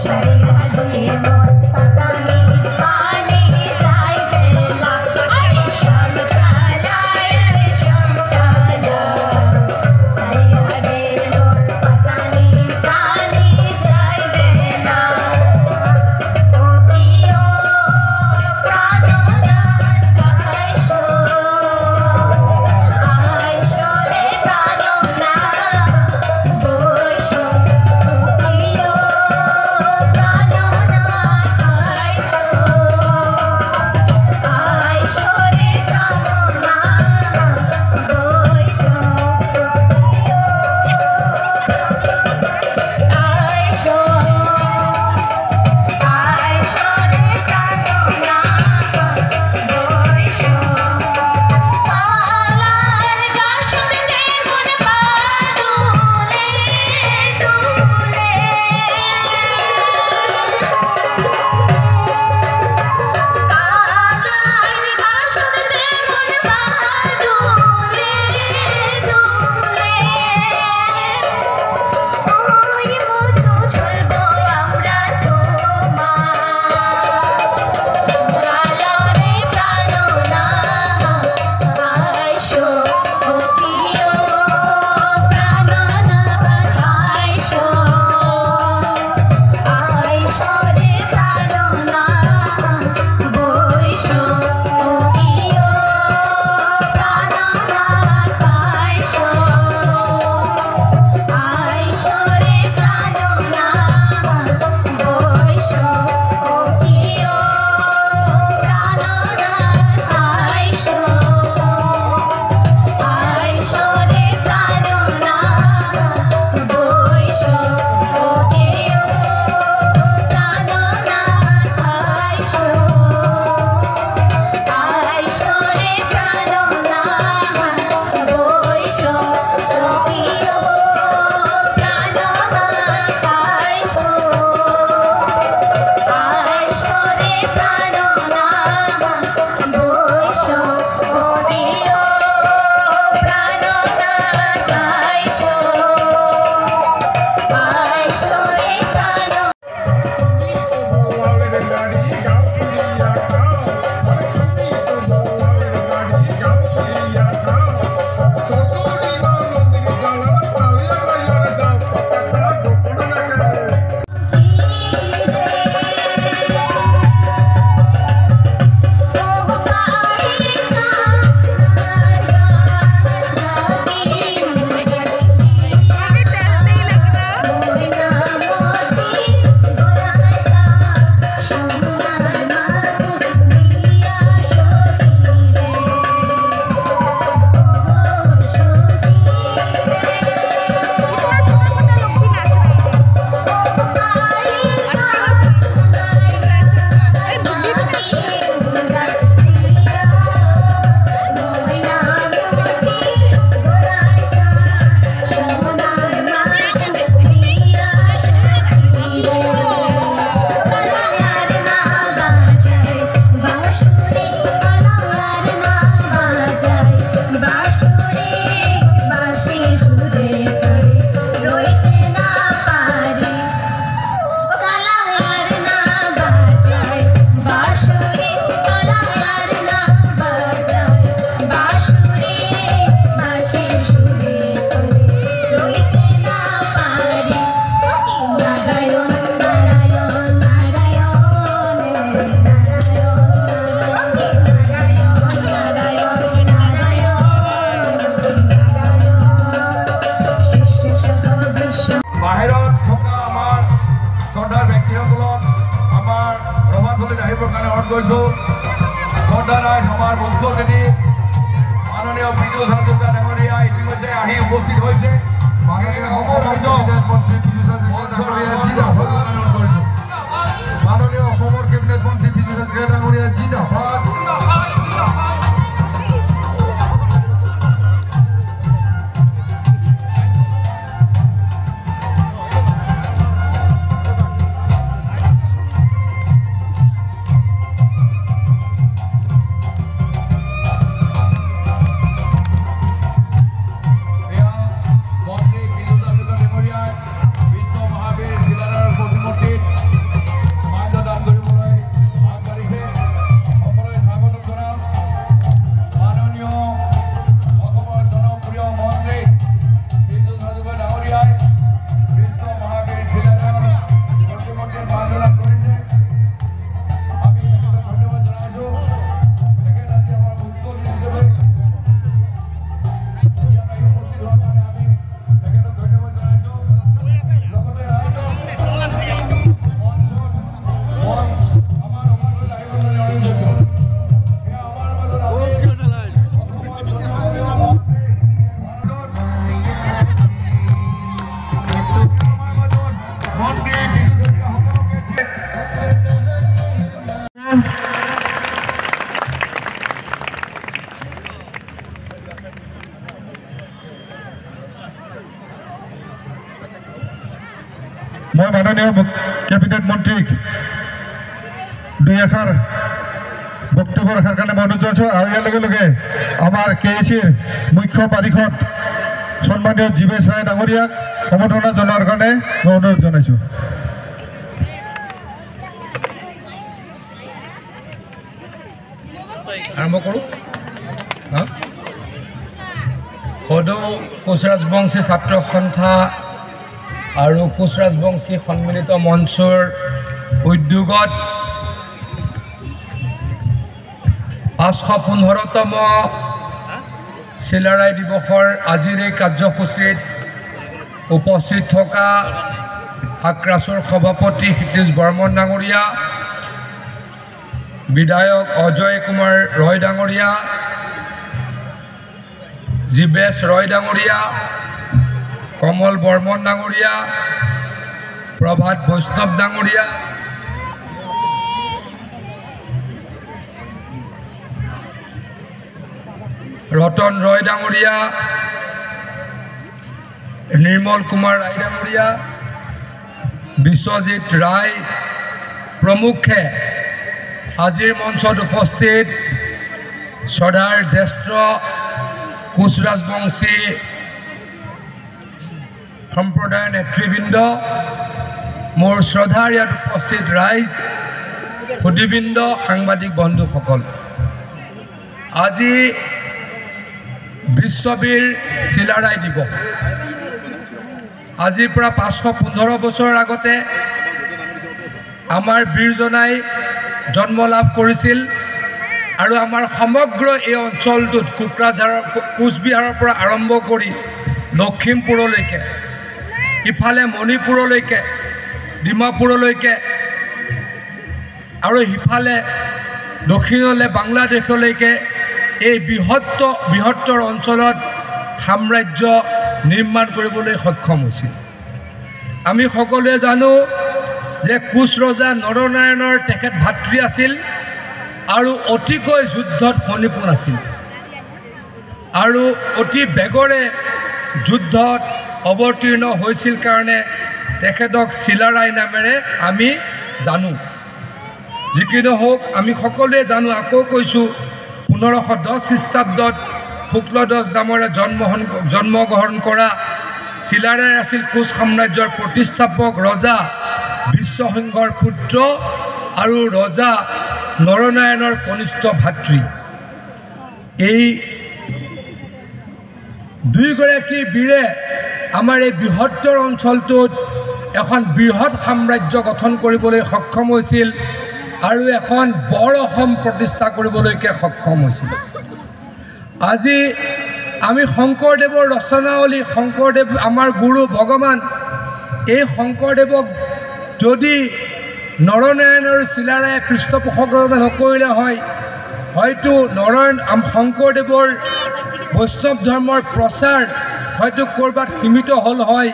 Shari'a de কৰিছোঁ শ্ৰদ্ধা ৰায় সভাৰ মুখ্য অতিথি মাননীয় পীযুষ হাজৰিকা ডাঙৰীয়া ইতিমধ্যে আহি উপস্থিত হৈছে। মাননীয় অসমৰ কেবিনেট মন্ত্ৰী পীযুষ হাজৰিকা ডাঙৰীয়া জিন্দাবাদ। মই মাননীয় কেবিনেট মন্ত্ৰীক দুই এষাৰ বক্তব্য ৰখাৰ কাৰণে মই অনুৰোধ জনাইছোঁ আৰু ইয়াৰ লগে লগে আমাৰ KACৰ মুখ্য পাৰিষদ সন্মানীয় জীৱেশ ৰায় ডাঙৰীয়াক সম্বৰ্ধনা জনোৱাৰ কাৰণে মই অনুৰোধ জনাইছোঁ। আৰম্ভ কৰোঁ। সদৌ কোচ ৰাজবংশী ছাত্ৰ সন্থা আৰু কোচ ৰাজবংশী সন্মিলিত মঞ্চৰ উদ্যোগত ৫১৫তম চিলাৰায় দিৱসৰ আজিৰ এই কাৰ্যসূচীত উপস্থিত থকা আক্ৰাছৰ সভাপতি সতীশ বৰ্মন ডাঙৰীয়া, বিধায়ক অজয় কুমাৰ ৰয় ডাঙৰীয়া, জীৱেশ ৰয় ডাঙৰীয়া, কমল বৰ্মন ডাঙৰীয়া, প্ৰভাত বৈষ্ণৱ ডাঙৰীয়া, ৰতন ৰয় ডাঙৰীয়া, নিৰ্মল কুমাৰ ৰায় ডাঙৰীয়া, বিশ্বজিৎ ৰায় প্ৰমুখ্যে আজিৰ মঞ্চত উপস্থিত শ্ৰদ্ধাৰ জ্যেষ্ঠ কোচ ৰাজবংশী সম্প্ৰদায়ৰ নেতৃবৃন্দ, মোৰ শ্ৰদ্ধাৰ ইয়াত উপস্থিত ৰাইজ, সুধীবৃন্দ, সাংবাদিক বন্ধুসকল, আজি বিশ্ববীৰ চিলাৰায় দিৱস। আজিৰ পৰা ৫১৫ বছৰ আগতে আমাৰ বীৰজনাই জন্ম লাভ কৰিছিল আৰু আমাৰ সমগ্ৰ এই অঞ্চলটোত কোকৰাঝাৰৰ কোচবিহাৰৰ পৰা আৰম্ভ কৰি লখিমপুৰলৈকে, ইফালে মণিপুৰলৈকে, ডিমাপুৰলৈকে আৰু সিফালে দক্ষিণলৈ বাংলাদেশলৈকে এই বৃহত্তৰ অঞ্চলত সাম্ৰাজ্য নিৰ্মাণ কৰিবলৈ সক্ষম হৈছিল। আমি সকলোৱে জানো যে কোচ ৰজা নৰনাৰায়ণৰ তেখেত ভাতৃ আছিল আৰু অতিকৈ যুদ্ধত নিপুণ আছিল আৰু অতি বেগৰে যুদ্ধত অৱতীৰ্ণ হৈছিল কাৰণে তেখেতক চিলাৰায় নামেৰে আমি জানো। যি কি নহওক, আমি সকলোৱে জানো, আকৌ কৈছোঁ, 1510 খ্ৰীষ্টাব্দত শুক্লধ্বজ নামেৰে জন্মগ্ৰহণ কৰা চিলাৰায় আছিল কোচ সাম্ৰাজ্যৰ প্ৰতিষ্ঠাপক ৰজা বিশ্বসিংহৰ পুত্ৰ আৰু ৰজা নৰনাৰায়ণৰ কনিষ্ঠ ভাতৃ। এই দুয়োগৰাকী বীৰে আমাৰ এই বৃহত্তৰ অঞ্চলটোত এখন বৃহৎ সাম্ৰাজ্য গঠন কৰিবলৈ সক্ষম হৈছিল আৰু এখন বৰ অসম প্ৰতিষ্ঠা কৰিবলৈকে সক্ষম হৈছিল। আজি আমি শংকৰদেৱৰ ৰচনাৱলী, শংকৰদেৱ আমাৰ গুৰু ভগৱান, এই শংকৰদেৱক যদি নৰনাৰায়ণ আৰু চিলাৰায়ে পৃষ্ঠপোষকতা নকৰিলে হয় হয়তো শংকৰদেৱৰ বৈষ্ণৱ ধৰ্মৰ প্ৰচাৰ হয়তো ক'ৰবাত সীমিত হ'ল হয়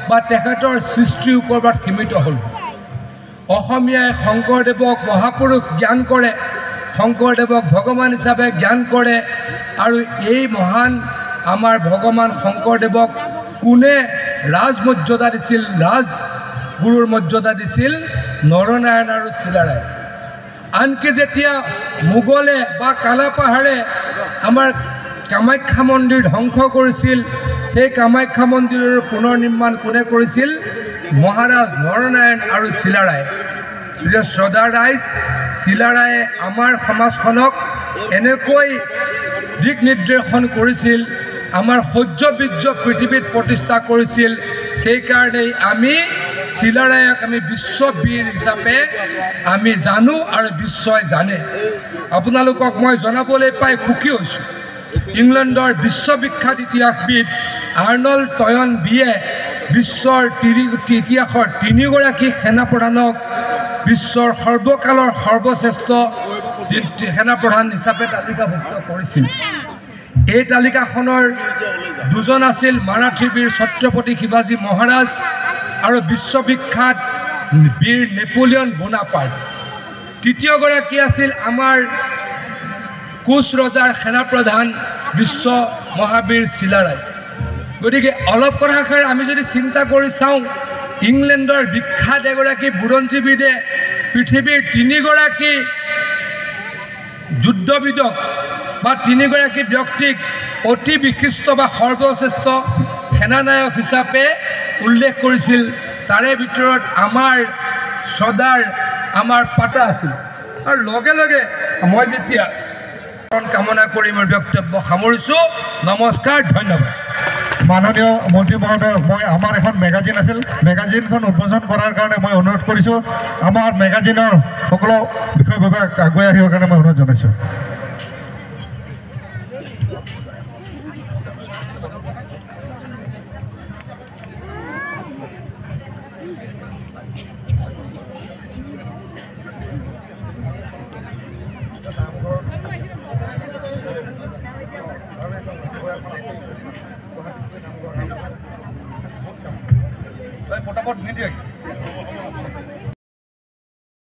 বা তেখেতৰ সৃষ্টিও ক'ৰবাত সীমিত হ'ল। অসমীয়াই শংকৰদেৱক মহাপুৰুষ জ্ঞান কৰে, শংকৰদেৱক ভগৱান হিচাপে জ্ঞান কৰে, আৰু এই মহান আমাৰ ভগৱান শংকৰদেৱক কোনে ৰাজমৰ্যাদা দিছিল, ৰাজগুৰুৰ মৰ্যাদা দিছিল? নৰনাৰায়ণ আৰু চিলাৰায়ে। আনকি যেতিয়া মোগলে বা কালাপাহাৰে আমাৰ কামাখ্যা মন্দিৰ ধ্বংস কৰিছিল, সেই কামাখ্যা মন্দিৰৰ পুনৰ নিৰ্মাণ কোনে কৰিছিল? মহাৰাজ নৰনাৰায়ণ আৰু চিলাৰায়ে। গতিকে শ্ৰদ্ধাৰ ৰাইজ, চিলাৰায়ে আমাৰ সমাজখনক এনেকৈ দিক নিৰ্দেশন কৰিছিল, আমাৰ সৌৰ্য বীৰ্য পৃথিৱীত প্ৰতিষ্ঠা কৰিছিল। সেইকাৰণেই আমি চিলাৰায়ক আমি বিশ্ববীৰ হিচাপে আমি জানো আৰু বিশ্বই জানে। আপোনালোকক মই জনাবলৈ পাই সুখী হৈছোঁ, ইংলেণ্ডৰ বিশ্ববিখ্যাত ইতিহাসবিদ আৰ্নল্ড টয়ন বিয়ে বিশ্বৰ ইতিহাসৰ 3গৰাকী সেনাপ্ৰধানক বিশ্বৰ সৰ্বকালৰ সৰ্বশ্ৰেষ্ঠ সেনাপ্ৰধান হিচাপে তালিকাভুক্ত কৰিছিল। এই তালিকাখনৰ দুজন আছিল মাৰাঠী বীৰ ছত্ৰপতি শিৱাজী মহাৰাজ আৰু বিশ্ববিখ্যাত বীৰ নেপোলিয়ন বোনাপাৰ্ট। তৃতীয়গৰাকী আছিল আমাৰ কোচ ৰজাৰ সেনাপ্ৰধান বিশ্ব মহাবীৰ চিলাৰায়। গতিকে অলপ কথাষাৰ আমি যদি চিন্তা কৰি চাওঁ, ইংলেণ্ডৰ বিখ্যাত এগৰাকী বুৰঞ্জীবিদে পৃথিৱীৰ 3গৰাকী যুদ্ধবিদক বা 3গৰাকী ব্যক্তিক অতি বিশিষ্ট বা সৰ্বশ্ৰেষ্ঠ সেনানায়ক হিচাপে উল্লেখ কৰিছিল। তাৰে ভিতৰত আমাৰ শ্ৰদ্ধাৰ আমাৰ পাতা আছিল। আৰু লগে লগে মই যেতিয়া কামনা কৰি মোৰ বক্তব্য সামৰিছোঁ। নমস্কাৰ, ধন্যবাদ। মাননীয় মন্ত্ৰী মহোদয়, মই আমাৰ এখন মেগাজিন আছিল, মেগাজিনখন উদ্বোধন কৰাৰ কাৰণে মই অনুৰোধ কৰিছোঁ। আমাৰ মেগাজিনৰ সকলো বিষয়ববীয়াক আগুৱাই আহিবৰ কাৰণে মই অনুৰোধ জনাইছোঁ।